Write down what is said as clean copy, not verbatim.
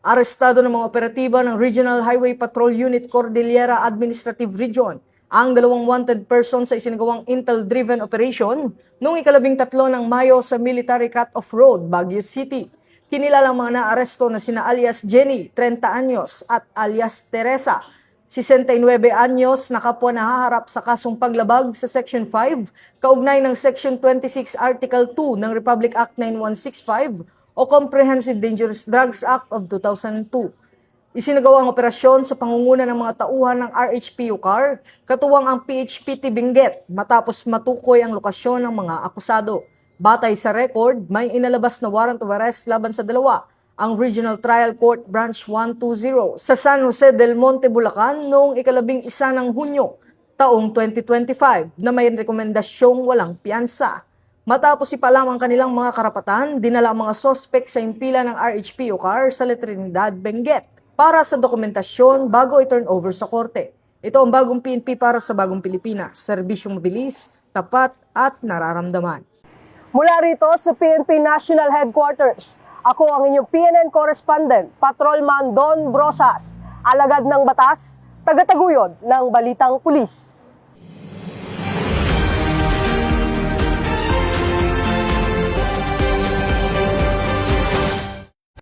Arestado ng mga operatiba ng Regional Highway Patrol Unit Cordillera Administrative Region ang 2 wanted person sa isinagawang intel-driven operation noong 13 ng Mayo sa Military Cut-Off Road, Baguio City. Kinilalang mga naaresto na sina alias Jenny, 30 anyos, at alias Teresa, 69 anyos, na kapwa nahaharap sa kasong paglabag sa Section 5, kaugnay ng Section 26 Article 2 ng Republic Act 9165 o Comprehensive Dangerous Drugs Act of 2002. Isinagawa ang operasyon sa pangunguna ng mga tauhan ng RHPU CAR, katuwang ang PHPT Benguet, matapos matukoy ang lokasyon ng mga akusado. Batay sa record, may inalabas na warrant of arrest laban sa dalawa, ang Regional Trial Court Branch 120 sa San Jose del Monte, Bulacan noong 11 ng Hunyo, taong 2025 na may rekomendasyong walang piyansa. Matapos ipalam ang kanilang mga karapatan, dinala ang mga sospek sa impila ng RHPU CAR sa La Trinidad, Benguet para sa dokumentasyon bago i-turn over sa korte. Ito ang bagong PNP para sa bagong Pilipinas, serbisyong mabilis, tapat at nararamdaman. Mula rito sa PNP National Headquarters, ako ang inyong PNN correspondent, Patrolman Don Brosas, alagad ng batas, tagataguyod ng Balitang Pulis.